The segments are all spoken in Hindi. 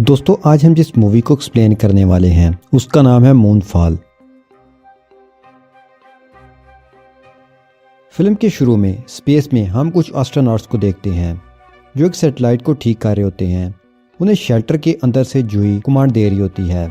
दोस्तों आज हम जिस मूवी को एक्सप्लेन करने वाले हैं उसका नाम है मूनफॉल। फिल्म के शुरू में स्पेस में हम कुछ एस्ट्रोनॉट्स को देखते हैं जो एक सैटेलाइट को ठीक कर रहे होते हैं। उन्हें शेल्टर के अंदर से जूही कमांड दे रही होती है।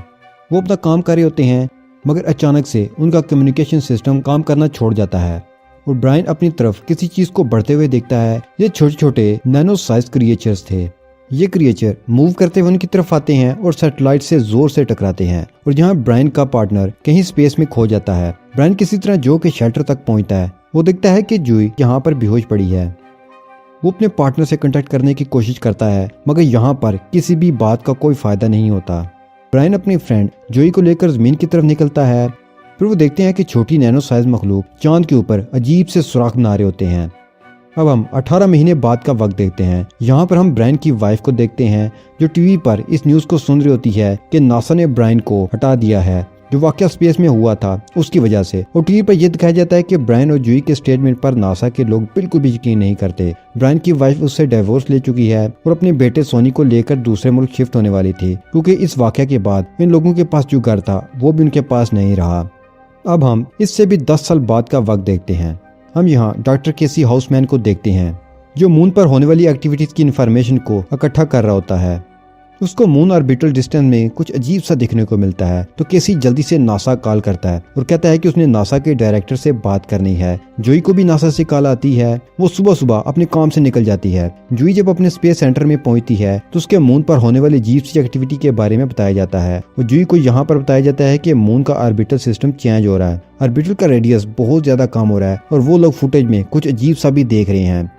वो अपना काम कर रहे होते हैं मगर अचानक से उनका कम्युनिकेशन सिस्टम काम करना छोड़ जाता है और ब्रायन अपनी तरफ किसी चीज को बढ़ते हुए देखता है। ये छोटे छोटे नैनो साइज क्रिएचर्स थे। ये क्रिएचर मूव करते हुए उनकी तरफ आते हैं और सैटेलाइट से जोर से टकराते हैं और जहाँ ब्रायन का पार्टनर कहीं स्पेस में खो जाता है। ब्रायन किसी तरह जो के शेल्टर तक पहुंचता है। वो देखता है कि जूही यहाँ पर बेहोश पड़ी है। वो अपने पार्टनर से कांटेक्ट करने की कोशिश करता है मगर यहाँ पर किसी भी बात का कोई फायदा नहीं होता। ब्रायन अपनी फ्रेंड जूही को लेकर जमीन की तरफ निकलता है। फिर वो देखते हैं कि छोटी नैनो साइज मखलूक चांद के ऊपर अजीब से सुराख बना रहे होते हैं। अब हम 18 महीने बाद का वक्त देखते हैं। यहाँ पर हम ब्रायन की वाइफ को देखते हैं जो टीवी पर इस न्यूज को सुन रही होती है कि नासा ने ब्रायन को हटा दिया है जो वाकया स्पेस में हुआ था उसकी वजह से। और टीवी पर यह दिखाया जाता है कि ब्रायन और जूही के स्टेटमेंट पर नासा के लोग बिल्कुल भी यकीन नहीं करते। ब्रायन की वाइफ उससे डिवोर्स ले चुकी है और अपने बेटे सोनी को लेकर दूसरे मुल्क शिफ्ट होने वाली थी क्योंकि इस वाकया के बाद इन लोगों के पास जो घर था वो भी उनके पास नहीं रहा। अब हम इससे भी 10 साल बाद का वक्त देखते हैं। हम यहाँ डॉक्टर केसी हाउसमैन को देखते हैं जो मून पर होने वाली एक्टिविटीज की इंफॉर्मेशन को इकट्ठा कर रहा होता है। उसको मून ऑर्बिटल डिस्टेंस में कुछ अजीब सा दिखने को मिलता है तो केसी जल्दी से नासा कॉल करता है और कहता है कि उसने नासा के डायरेक्टर से बात करनी है। जूही को भी नासा से कॉल आती है। वो सुबह सुबह अपने काम से निकल जाती है। जूही जब अपने स्पेस सेंटर में पहुंचती है तो उसके मून पर होने वाली अजीब सी एक्टिविटी के बारे में बताया जाता है और जूही को यहाँ पर बताया जाता है कि मून का ऑर्बिटल सिस्टम चेंज हो रहा है। ऑर्बिटल का रेडियस बहुत ज्यादा कम हो रहा है और वो लोग फुटेज में कुछ अजीब सा भी देख रहे हैं।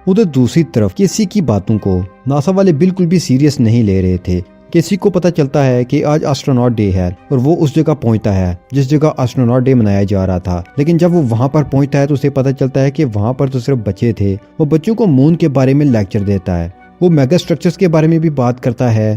उधर दूसरी तरफ केसी की बातों को नासा वाले बिल्कुल भी सीरियस नहीं ले रहे थे। केसी को पता चलता है कि आज एस्ट्रोनॉट डे है और वो उस जगह पहुंचता है जिस जगह एस्ट्रोनॉट डे मनाया जा रहा था। लेकिन जब वो वहां पर पहुंचता है तो उसे पता चलता है कि वहां पर तो सिर्फ बच्चे थे। वो बच्चों को मून के बारे में लेक्चर देता है। वो मेगा स्ट्रक्चर्स के बारे में भी बात करता है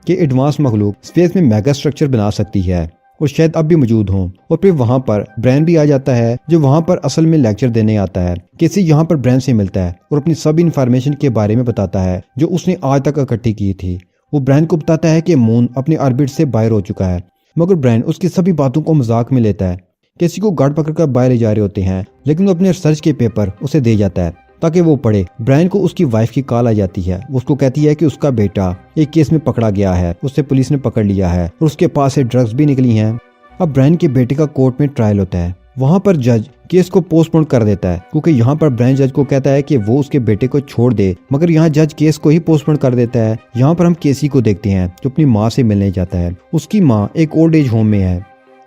कि एडवांस मखलूक स्पेस में मेगा स्ट्रक्चर बना सकती है और शायद अब भी मौजूद हों। और फिर वहां पर ब्रायन भी आ जाता है जो वहां पर असल में लेक्चर देने आता है। केसी यहाँ पर ब्रायन से मिलता है और अपनी सब इन्फॉर्मेशन के बारे में बताता है जो उसने आज तक इकट्ठी की थी। वो ब्रायन को बताता है कि मून अपने ऑर्बिट से बाहर हो चुका है मगर ब्रायन उसकी सभी बातों को मजाक में लेता है। केसी को गार्ड पकड़कर बाहर ले जा रहे होते हैं लेकिन वो अपने रिसर्च के पेपर उसे दे जाता है ताकि वो पढ़े। ब्रायन को उसकी वाइफ की कॉल आ जाती है। वो उसको कहती है कि उसका बेटा एक केस में पकड़ा गया है, उससे पुलिस ने पकड़ लिया है और उसके पास से ड्रग्स भी निकली हैं। अब ब्रायन के बेटे का कोर्ट में ट्रायल होता है। वहां पर जज केस को पोस्टपोन कर देता है क्योंकि यहाँ पर ब्रायन जज को कहता है कि वो उसके बेटे को छोड़ दे मगर यहाँ जज केस को ही पोस्टपोन कर देता है। यहाँ पर हम केसी को देखते हैं जो अपनी माँ से मिलने जाता है। उसकी माँ एक ओल्ड एज होम में है।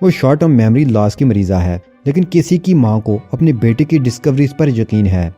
वो शॉर्ट टर्म मेमोरी लॉस की मरीजा है लेकिन केसी की माँ को अपने बेटे की डिस्कवरीज पर यकीन है।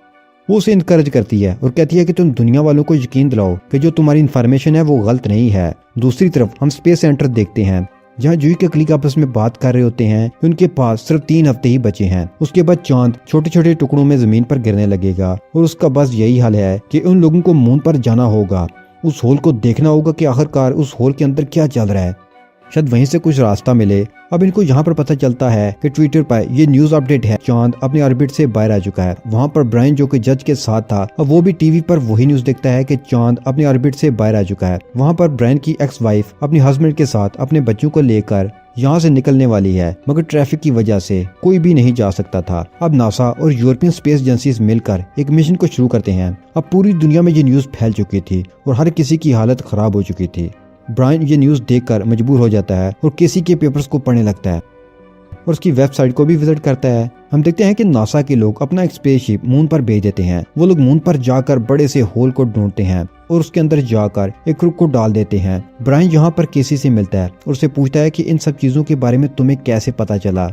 वो उसे इनकरेज करती है और कहती है कि तुम दुनिया वालों को यकीन दिलाओ कि जो तुम्हारी इन्फॉर्मेशन है वो गलत नहीं है। दूसरी तरफ हम स्पेस सेंटर देखते हैं जहाँ जूही के कलीग आपस में बात कर रहे होते हैं कि उनके पास सिर्फ 3 हफ्ते ही बचे हैं। उसके बाद चांद छोटे छोटे टुकड़ों में जमीन पर गिरने लगेगा और उसका बस यही हाल है कि उन लोगों को मून पर जाना होगा। उस होल को देखना होगा कि आखिरकार उस होल के अंदर क्या चल रहा है। शायद वहीं से कुछ रास्ता मिले। अब इनको यहाँ पर पता चलता है कि ट्विटर पर ये न्यूज अपडेट है चांद अपने ऑर्बिट से बाहर आ चुका है। वहाँ पर ब्रायन जो कि जज के साथ था अब वो भी टीवी पर वही न्यूज देखता है कि चांद अपने ऑर्बिट से बाहर आ चुका है। वहाँ पर ब्रायन की एक्स वाइफ अपने हस्बैंड के साथ अपने बच्चों को लेकर यहाँ से निकलने वाली है मगर ट्रैफिक की वजह से कोई भी नहीं जा सकता था। अब नासा और यूरोपियन स्पेस एजेंसीज मिलकर एक मिशन को शुरू करते हैं। अब पूरी दुनिया में ये न्यूज फैल चुकी थी और हर किसी की हालत खराब हो चुकी थी। ब्रायन ये न्यूज देखकर मजबूर हो जाता है और केसी के पेपर्स को पढ़ने लगता है और उसकी वेबसाइट को भी विजिट करता है। हम देखते हैं कि नासा के लोग अपना एक स्पेसशिप मून पर भेज देते हैं। वो लोग मून पर जाकर बड़े से होल को ढूंढते हैं और उसके अंदर जाकर एक क्रू को डाल देते हैं। ब्रायन यहाँ पर केसी से मिलता है और उसे पूछता है कि इन सब चीजों के बारे में तुम्हें कैसे पता चला।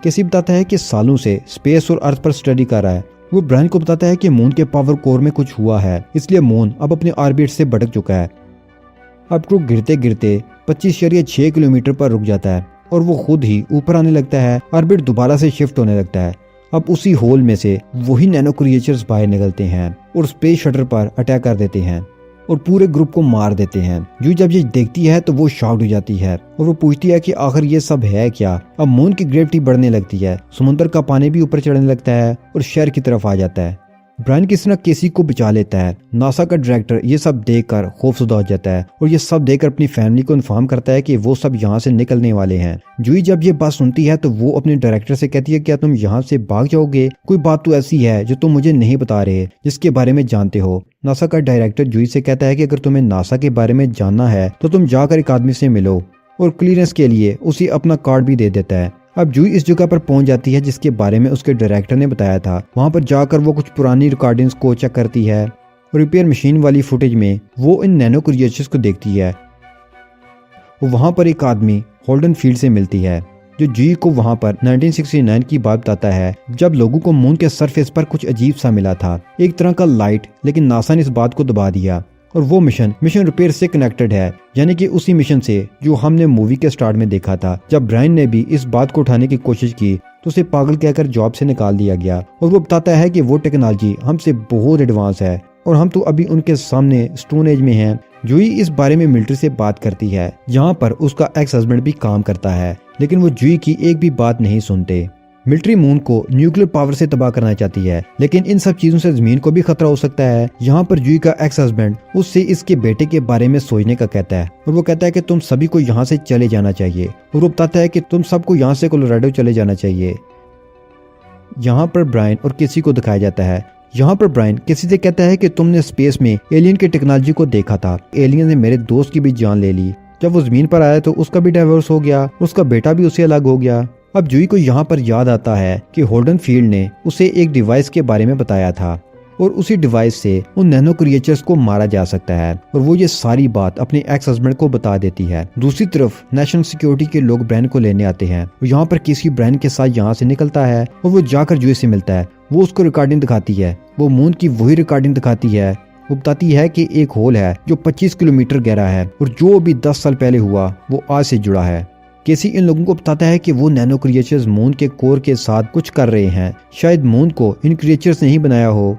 केसी बताता है कि सालों से स्पेस और अर्थ पर स्टडी कर रहा है। वो ब्रायन को बताता है कि मून के पावर कोर में कुछ हुआ है इसलिए मून अब अपने ऑर्बिट से भटक चुका है। अब क्रू गिरते गिरते 25.6 किलोमीटर पर रुक जाता है और वो खुद ही ऊपर आने लगता है। ऑर्बिट दोबारा से शिफ्ट होने लगता है। अब उसी होल में से वही नैनो क्रिएचर्स बाहर निकलते हैं और स्पेस शटल पर अटैक कर देते हैं और पूरे ग्रुप को मार देते हैं। जूही जब ये देखती है तो वो शॉक्ड हो जाती है और वो पूछती है कि आखिर ये सब है क्या। अब मून की ग्रेविटी बढ़ने लगती है, समुद्र का पानी भी ऊपर चढ़ने लगता है और शहर की तरफ आ जाता है। ब्रायन किसी न किसी को बचा लेता है। नासा का डायरेक्टर ये सब देखकर खौफजदा हो जाता है और ये सब देखकर अपनी फैमिली को इन्फॉर्म करता है कि वो सब यहाँ से निकलने वाले हैं। जूही जब ये बात सुनती है तो वो अपने डायरेक्टर से कहती है, क्या तुम यहाँ से भाग जाओगे? कोई बात तो ऐसी है जो तुम मुझे नहीं बता रहे, जिसके बारे में जानते हो। नासा का डायरेक्टर जूही से कहता है कि अगर तुम्हें नासा के बारे में जानना है तो तुम जाकर एक आदमी से मिलो, और क्लियरेंस के लिए उसे अपना कार्ड भी दे देता है। अब जूही इस जगह पर पहुंच जाती है जिसके बारे में उसके डायरेक्टर ने बताया था। वहां पर जाकर वो कुछ पुरानी रिकॉर्डिंग्स को चेक करती है। रिपेयर मशीन वाली फुटेज में वो इन नैनो क्रिएचर्स को देखती है। वहां पर एक आदमी होल्डन फील्ड से मिलती है जो जूही को वहां पर 1969 की बात बताता है, जब लोगों को मून के सरफेस पर कुछ अजीब सा मिला था, एक तरह का लाइट। लेकिन नासा ने इस बात को दबा दिया और वो मिशन रिपेयर से कनेक्टेड है, यानी कि उसी मिशन से जो हमने मूवी के स्टार्ट में देखा था। जब ब्रायन ने भी इस बात को उठाने की कोशिश की तो उसे पागल कहकर जॉब से निकाल दिया गया और वो बताता है कि वो टेक्नोलॉजी हमसे बहुत एडवांस है और हम तो अभी उनके सामने स्टोन एज में हैं। जूही इस बारे में मिलिट्री से बात करती है, जहाँ पर उसका एक्स हस्बैंड भी काम करता है, लेकिन वो जूही की एक भी बात नहीं सुनते। मिलिट्री मून को न्यूक्लियर पावर से तबाह करना चाहती है, लेकिन इन सब चीजों से जमीन को भी खतरा हो सकता है। यहाँ पर जूही का एक्स हस्बैंड उससे इसके बेटे के बारे में सोचने का कहता है और वो कहता है कि तुम सभी को यहाँ से चले जाना चाहिए, और वो बताता है कि तुम सबको यहाँ से कोलोराडो चले जाना चाहिए। यहाँ पर ब्रायन और किसी को दिखाया जाता है। यहाँ पर ब्रायन किसी से कहता है कि तुमने स्पेस में एलियन की टेक्नोलॉजी को देखा था, एलियन ने मेरे दोस्त की भी जान ले ली। जब वो जमीन पर आया तो उसका भी डाइवोर्स हो गया, उसका बेटा भी उससे अलग हो गया। अब जूही को यहाँ पर याद आता है कि होल्डन फील्ड ने उसे एक डिवाइस के बारे में बताया था और उसी डिवाइस से उन नैनो क्रिएचर्स को मारा जा सकता है, और वो ये सारी बात अपने एक्स हस्बैंड को बता देती है। दूसरी तरफ नेशनल सिक्योरिटी के लोग ब्रायन को लेने आते हैं। यहाँ पर किसी ब्रायन के साथ यहाँ से निकलता है और वो जाकर जूही से मिलता है। वो उसको रिकॉर्डिंग दिखाती है, वो मून की वही रिकॉर्डिंग दिखाती है। वो बताती है कि एक होल है जो 25 किलोमीटर गहरा है और जो भी 10 साल पहले हुआ वो आज से जुड़ा है। केसी इन लोगों को बताता है कि वो नैनो क्रिएचर्स मून के कोर के साथ कुछ कर रहे हैं। शायद मून को इन क्रिएचर्स ने ही बनाया हो,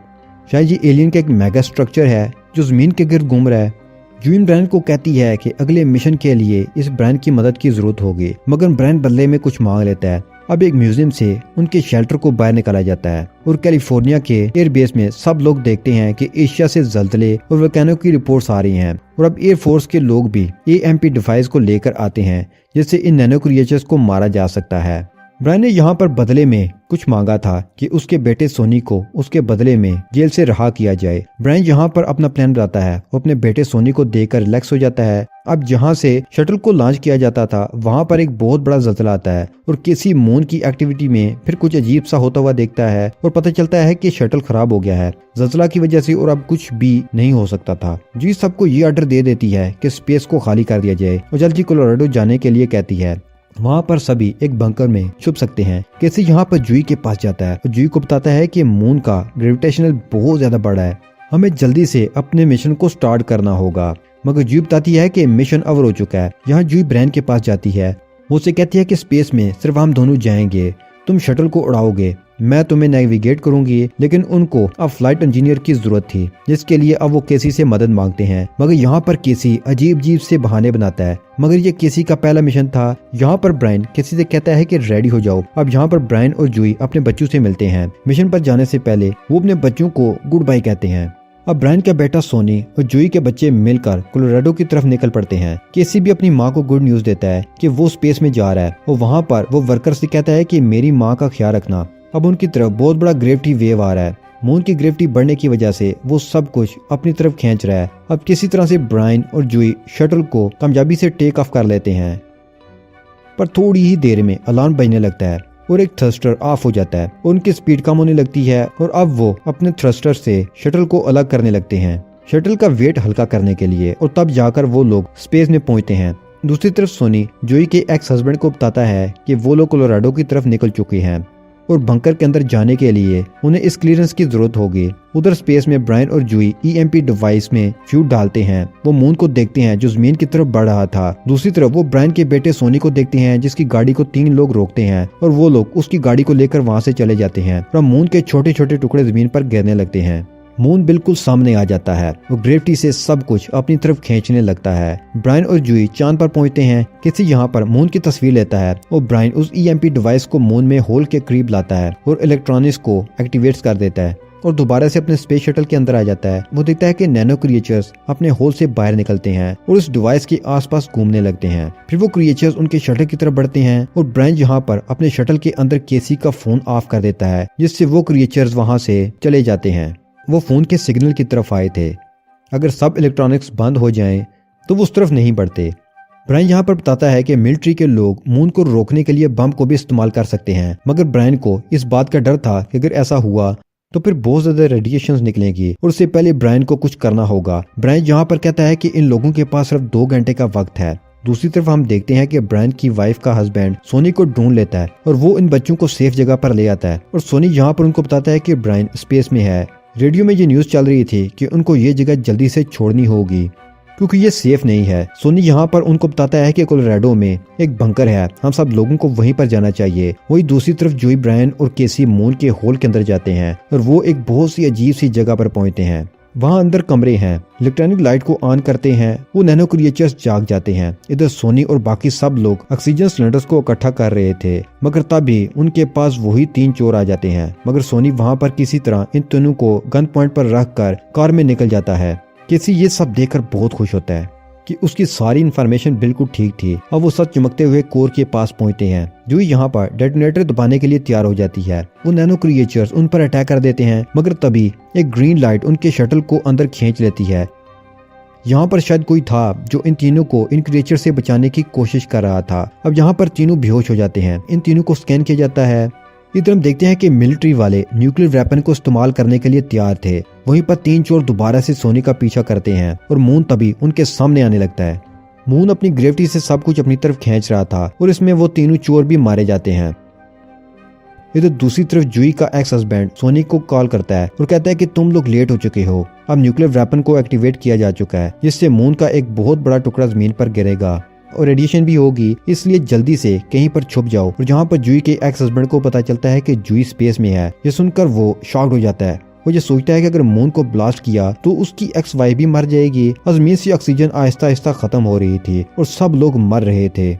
शायद ये एलियन का एक मेगा स्ट्रक्चर है जो जमीन के गिर्द घूम रहा है। जूही ब्रायन को कहती है कि अगले मिशन के लिए इस ब्रायन की मदद की जरूरत होगी, मगर ब्रायन बदले में कुछ मांग लेता है। अब एक म्यूजियम से उनके शेल्टर को बाहर निकाला जाता है और कैलिफोर्निया के एयरबेस में सब लोग देखते हैं कि एशिया से जल्जले और वोल्केनो की रिपोर्ट्स आ रही हैं, और अब एयरफोर्स के लोग भी AMP डिवाइस को लेकर आते हैं जिससे इन नैनो क्रिएचर्स को मारा जा सकता है। ब्रायन ने यहाँ पर बदले में कुछ मांगा था कि उसके बेटे सोनी को उसके बदले में जेल से रहा किया जाए। ब्रायन यहाँ पर अपना प्लान बताता है, वो अपने बेटे सोनी को देखकर रिलैक्स हो जाता है। अब जहाँ से शटल को लॉन्च किया जाता था वहाँ पर एक बहुत बड़ा जल्जला आता है और किसी मून की एक्टिविटी में फिर कुछ अजीब सा होता हुआ देखता है और पता चलता है कि शटल खराब हो गया है जल्जला की वजह से, और अब कुछ भी नहीं हो सकता था। जी सबको ये ऑर्डर दे देती है कि स्पेस को खाली कर दिया जाए और जल्दी कोलोराडो जाने के लिए कहती है। वहाँ पर सभी एक बंकर में छुप सकते हैं। केसी यहाँ पर जूही के पास जाता है और जूही को बताता है कि मून का ग्रेविटेशनल बहुत ज्यादा बड़ा है, हमें जल्दी से अपने मिशन को स्टार्ट करना होगा। मगर जूही बताती है कि मिशन ओवर हो चुका है। यहाँ जूही ब्रायन के पास जाती है, वो उसे कहती है कि स्पेस में सिर्फ हम दोनों जाएंगे, तुम शटल को उड़ाओगे, मैं तुम्हें नेविगेट करूंगी। लेकिन उनको अब फ्लाइट इंजीनियर की जरूरत थी, जिसके लिए अब वो केसी से मदद मांगते हैं। मगर यहाँ पर केसी अजीब अजीब से बहाने बनाता है, मगर ये केसी का पहला मिशन था। यहाँ पर ब्रायन केसी से कहता है कि रेडी हो जाओ। अब यहाँ पर ब्रायन और जूही अपने बच्चों से मिलते हैं। मिशन पर जाने से पहले वो अपने बच्चों को गुड बाय कहते हैं। अब ब्रायन का बेटा सोनी और जूही के बच्चे मिलकर कोलोराडो की तरफ निकल पड़ते हैं। केसी भी अपनी माँ को गुड न्यूज देता है कि वो स्पेस में जा रहा है और वहाँ पर वो वर्कर से कहता है कि मेरी माँ का ख्याल रखना। अब उनकी तरफ बहुत बड़ा ग्रेविटी वेव आ रहा है। मून की ग्रेविटी बढ़ने की वजह से वो सब कुछ अपनी तरफ खींच रहा है। अब किसी तरह से ब्रायन और जूही शटल को कामयाबी से टेक ऑफ कर लेते हैं, पर थोड़ी ही देर में अलार्म बजने लगता है और एक थ्रस्टर ऑफ हो जाता है। उनकी स्पीड कम होने लगती है और अब वो अपने थ्रस्टर से शटल को अलग करने लगते हैं, शटल का वेट हल्का करने के लिए, और तब जाकर वो लोग स्पेस में पहुंचते हैं। दूसरी तरफ सोनी जूही के एक्स हस्बैंड को बताता है कि वो लोग कोलोराडो की तरफ निकल चुके हैं और बंकर के अंदर जाने के लिए उन्हें इस क्लियरेंस की जरूरत होगी। उधर स्पेस में ब्रायन और जूही EMP डिवाइस में फ्यूल डालते हैं। वो मून को देखते हैं जो जमीन की तरफ बढ़ रहा था। दूसरी तरफ वो ब्रायन के बेटे सोनी को देखते हैं जिसकी गाड़ी को 3 लोग रोकते हैं और वो लोग उसकी गाड़ी को लेकर वहाँ से चले जाते हैं और मून के छोटे छोटे टुकड़े जमीन पर गिरने लगते हैं। मून बिल्कुल सामने आ जाता है और ग्रेविटी से सब कुछ अपनी तरफ खींचने लगता है। ब्रायन और जूही चांद पर पहुंचते हैं। किसी यहाँ पर मून की तस्वीर लेता है और ब्रायन उस EMP डिवाइस को मून में होल के करीब लाता है और इलेक्ट्रॉनिक्स को एक्टिवेट कर देता है। और दोबारा से अपने स्पेस शटल के अंदर आ जाता है। वो देखता है कि नैनो क्रिएचर्स अपने होल से बाहर निकलते हैं और उस डिवाइस के आसपास घूमने लगते हैं। फिर वो क्रिएचर्स उनके शटल की तरफ बढ़ते हैं और ब्रायन यहाँ पर अपने शटल के अंदर केसी का फोन ऑफ कर देता है, जिससे वो क्रिएचर्स वहां से चले जाते हैं। वो फोन के सिग्नल की तरफ आए थे। अगर सब इलेक्ट्रॉनिक्स बंद हो जाएं तो वो उस तरफ नहीं बढ़ते। ब्रायन यहाँ पर बताता है कि मिलिट्री के लोग मून को रोकने के लिए बम को भी इस्तेमाल कर सकते हैं, मगर ब्रायन को इस बात का डर था कि अगर ऐसा हुआ तो फिर बहुत ज्यादा रेडिएशंस निकलेंगी और उससे पहले ब्रायन को कुछ करना होगा। ब्रायन यहाँ पर कहता है कि इन लोगों के पास सिर्फ 2 घंटे का वक्त है। दूसरी तरफ हम देखते हैं कि ब्रायन की वाइफ का हस्बैंड सोनी को ढूंढ लेता है और वो इन बच्चों को सेफ जगह पर ले आता है और सोनी यहाँ पर उनको बताता है कि ब्रायन स्पेस में है। रेडियो में ये न्यूज चल रही थी कि उनको ये जगह जल्दी से छोड़नी होगी क्योंकि ये सेफ नहीं है। सोनी यहाँ पर उनको बताता है कि कोलोराडो में एक बंकर है, हम सब लोगों को वहीं पर जाना चाहिए। वही दूसरी तरफ जोई, ब्रायन और केसी मून के होल के अंदर जाते हैं और वो एक बहुत सी अजीब सी जगह पर पहुंचते हैं। वहाँ अंदर कमरे हैं। इलेक्ट्रॉनिक लाइट को ऑन करते हैं, वो नैनो क्रिएचर्स जाग जाते हैं। इधर सोनी और बाकी सब लोग ऑक्सीजन सिलेंडर्स को इकट्ठा कर रहे थे, मगर तभी उनके पास वही 3 चोर आ जाते हैं। मगर सोनी वहाँ पर किसी तरह इन तीनों को गन पॉइंट पर रख कर कार में निकल जाता है। केसी ये सब देखकर बहुत खुश होता है कि उसकी सारी इन्फॉर्मेशन बिल्कुल ठीक थी। अब वो सब चमकते हुए कोर के पास पहुंचते हैं। जोई यहाँ पर डेटोनेटर दबाने के लिए तैयार हो जाती है। वो नैनो क्रिएचर्स उन पर अटैक कर देते हैं, मगर तभी एक ग्रीन लाइट उनके शटल को अंदर खींच लेती है। यहाँ पर शायद कोई था जो इन तीनों को इन क्रिएचर से बचाने की कोशिश कर रहा था। अब यहाँ पर तीनों बेहोश हो जाते हैं। इन तीनों को स्कैन किया जाता है। इधर हम देखते हैं कि मिलिट्री वाले न्यूक्लियर वेपन को इस्तेमाल करने के लिए तैयार थे। वहीं पर 3 चोर दोबारा से सोनी का पीछा करते हैं और मून तभी उनके सामने आने लगता है। मून अपनी ग्रेविटी से सब कुछ अपनी तरफ खींच रहा था और इसमें वो तीनों चोर भी मारे जाते हैं। इधर दूसरी तरफ जुई का एक्स हस्बैंड सोनी को कॉल करता है और कहता है कि तुम लोग लेट हो चुके हो। अब न्यूक्लियर वेपन को एक्टिवेट किया जा चुका है, जिससे मून का एक बहुत बड़ा टुकड़ा जमीन पर गिरेगा और रेडिएशन भी होगी, इसलिए जल्दी से कहीं पर छुप जाओ। और जहाँ पर जुई के एक्स हस्बैंड को पता चलता है कि जुई स्पेस में है, ये सुनकर वो शॉक्ड हो जाता है। वो ये सोचता है कि अगर मून को ब्लास्ट किया तो उसकी एक्स वाइफ भी मर जाएगी। जमीन से ऑक्सीजन आहिस्ता आहिस्ता खत्म हो रही थी और सब लोग मर रहे थे।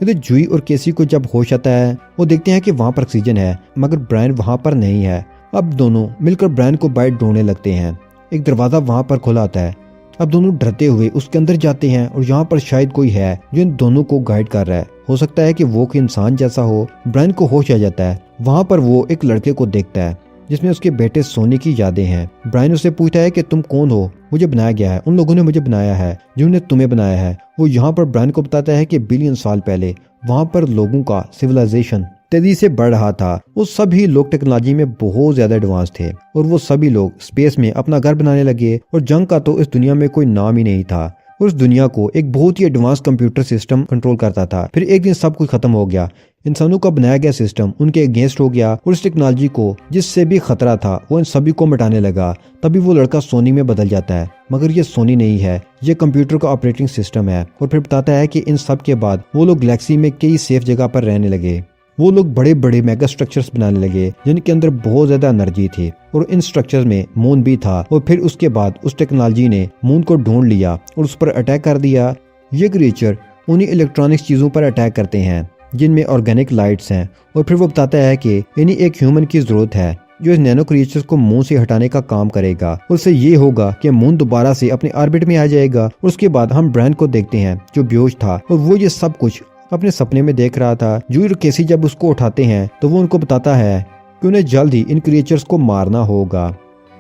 इधर जुई और केसी को जब होश आता है, वो देखते हैं कि वहाँ पर ऑक्सीजन है, मगर ब्रायन वहाँ पर नहीं है। अब दोनों मिलकर ब्रायन को बाहर ढूंढने लगते हैं। एक दरवाजा वहाँ पर खुला आता है। अब दोनों डरते हुए उसके अंदर जाते हैं और यहाँ पर शायद कोई है जो इन दोनों को गाइड कर रहा है। हो सकता है कि वो कोई इंसान जैसा हो। ब्रायन को होश आ जाता है। वहाँ पर वो एक लड़के को देखता है जिसमें उसके बेटे सोनी की यादें हैं। ब्रायन उससे पूछता है कि तुम कौन हो? मुझे बनाया गया है, उन लोगों ने मुझे बनाया है जिन्होंने तुम्हें बनाया है। वो यहाँ पर ब्रायन को बताता है कि बिलियन साल पहले वहाँ पर लोगों का सिविलाइजेशन तेजी से बढ़ रहा था। वो सभी लोग टेक्नोलॉजी में बहुत ज्यादा एडवांस थे और वो सभी लोग स्पेस में अपना घर बनाने लगे और जंग का तो इस दुनिया में कोई नाम ही नहीं था। उस दुनिया को एक बहुत ही एडवांस कंप्यूटर सिस्टम कंट्रोल करता था। फिर एक दिन सब कुछ खत्म हो गया। इंसानों का बनाया गया सिस्टम उनके अगेंस्ट हो गया और इस टेक्नोलॉजी को जिससे भी खतरा था वो इन सभी को मिटाने लगा। तभी वो लड़का सोनी में बदल जाता है, मगर ये सोनी नहीं है, ये कंप्यूटर का ऑपरेटिंग सिस्टम है। और फिर बताता है कि इन सब के बाद वो लोग गैलेक्सी में कई सेफ जगह पर रहने लगे। वो लोग बड़े बड़े मेगा स्ट्रक्चर्स बनाने लगे जिनके अंदर बहुत ज्यादा एनर्जी थी और इन स्ट्रक्चर्स में मून भी था। और फिर उसके बाद उस टेक्नोलॉजी ने मून को ढूंढ लिया और उस पर अटैक कर दिया। ये क्रिएचर उन्हीं इलेक्ट्रॉनिक्स चीजों पर अटैक करते हैं जिनमें ऑर्गेनिक लाइट्स हैं। और फिर वो बताता है कि इन्हीं एक ह्यूमन की जरूरत है जो इस नैनो क्रिएचर्स को मून से हटाने का काम करेगा। और उससे ये होगा कि मून दोबारा से अपने ऑर्बिट में आ जाएगा। और उसके बाद हम ब्रायन को देखते हैं जो बेहोश था और वो ये सब कुछ अपने सपने में देख रहा था। जुई और केसी जब उसको उठाते हैं तो वो उनको बताता है कि उन्हें जल्द ही इन क्रिएचर्स को मारना होगा,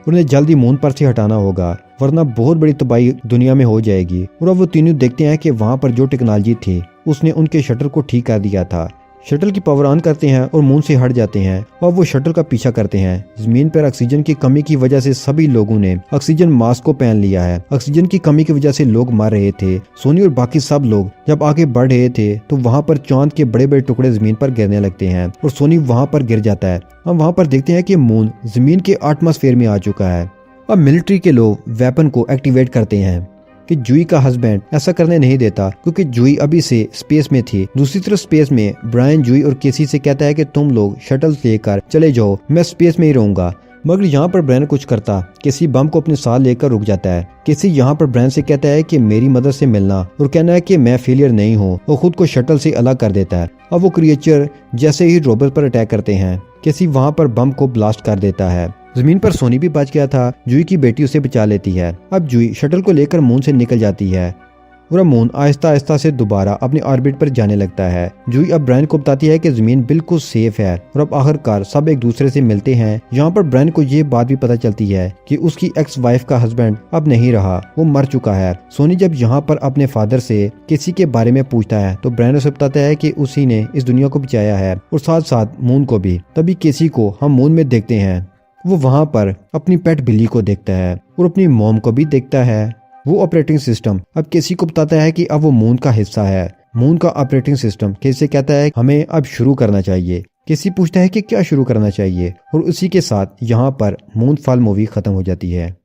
उन्हें जल्द ही मून पर से हटाना होगा, वरना बहुत बड़ी तबाही दुनिया में हो जाएगी। और अब वो तीनों देखते हैं कि वहाँ पर जो टेक्नोलॉजी थी उसने उनके शटल को ठीक कर दिया था। शटल की पावर ऑन करते हैं और मून से हट जाते हैं और वो शटल का पीछा करते हैं। जमीन पर ऑक्सीजन की कमी की वजह से सभी लोगों ने ऑक्सीजन मास्क को पहन लिया है। ऑक्सीजन की कमी की वजह से लोग मर रहे थे। सोनी और बाकी सब लोग जब आगे बढ़ रहे थे तो वहाँ पर चांद के बड़े बड़े टुकड़े जमीन पर गिरने लगते हैं और सोनी वहाँ पर गिर जाता है। हम वहाँ पर देखते हैं कि मून जमीन के एटमॉस्फेयर में आ चुका है। अब मिलिट्री के लोग वेपन को एक्टिवेट करते हैं कि जुई का हस्बैंड ऐसा करने नहीं देता क्योंकि जुई अभी से स्पेस में थी। दूसरी तरफ स्पेस में ब्रायन जुई और केसी से कहता है कि तुम लोग शटल लेकर चले जाओ, मैं स्पेस में ही रहूंगा। मगर यहाँ पर ब्रायन कुछ करता, केसी बम को अपने साथ लेकर रुक जाता है। केसी यहाँ पर ब्रायन से कहता है कि मेरी मदद से मिलना और कहना है कि मैं फेलियर नहीं हूँ। वो खुद को शटल से अलग कर देता है। अब वो क्रिएचर जैसे ही रोबोट पर अटैक करते हैं, केसी वहाँ पर बम को ब्लास्ट कर देता है। जमीन पर सोनी भी बच गया था। जूही की बेटी उसे बचा लेती है। अब जूही शटल को लेकर मून से निकल जाती है और अब मून आहिस्ता आहिस्ता से दोबारा अपने ऑर्बिट पर जाने लगता है। जूही अब ब्रायन को बताती है कि जमीन बिल्कुल सेफ है और अब आखिरकार सब एक दूसरे से मिलते हैं। यहाँ पर ब्रायन को ये बात भी पता चलती है कि उसकी एक्स वाइफ का हस्बैंड अब नहीं रहा, वो मर चुका है। सोनी जब यहाँ पर अपने फादर से किसी के बारे में पूछता है तो ब्रायन उसे बताता है कि उसी ने इस दुनिया को बचाया है और साथ साथ मून को भी। तभी केसी को हम मून में देखते हैं। वो वहाँ पर अपनी पेट बिल्ली को देखता है और अपनी मॉम को भी देखता है। वो ऑपरेटिंग सिस्टम अब केसी को बताता है कि अब वो मून का हिस्सा है। मून का ऑपरेटिंग सिस्टम केसी कहता है हमें अब शुरू करना चाहिए। केसी पूछता है कि क्या शुरू करना चाहिए और उसी के साथ यहाँ पर मून फॉल मूवी खत्म हो जाती है।